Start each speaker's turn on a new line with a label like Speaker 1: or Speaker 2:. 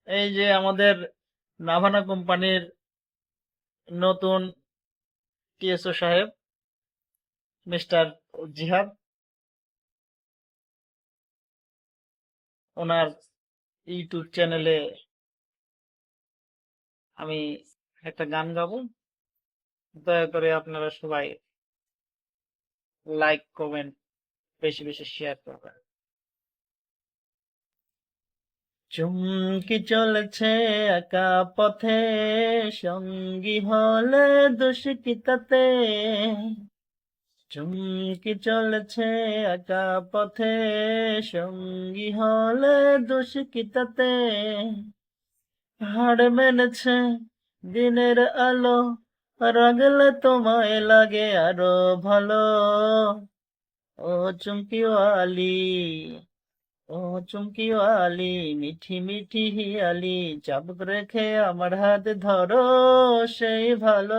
Speaker 1: এই যে আমাদের নাভানা কোম্পানির নতুন টিএসও সাহেব মিস্টার জিহাদ, ওনার ইউটিউব চ্যানেলে আমি একটা গান গাবো। দয়া করে আপনারা সবাই লাইক কমেন্ট বেশি বেশি শেয়ার করবেন। চুমকি চলেছে একা পথে, সঙ্গী হলে দোষ কি তাতে? চুমকি চলেছে একা পথে, সঙ্গী হলে দোষ কি তাতে? হাড় মেনেছে দিনের আলো, রাগলে তোমায় লাগে আরো ভালো। ও চুমকিওয়ালি, ও চুমকিওয়ালি, মিঠি মিঠি হিয়ালি, চাবুক রেখে আমার হাত ধরো, সেই ভালো।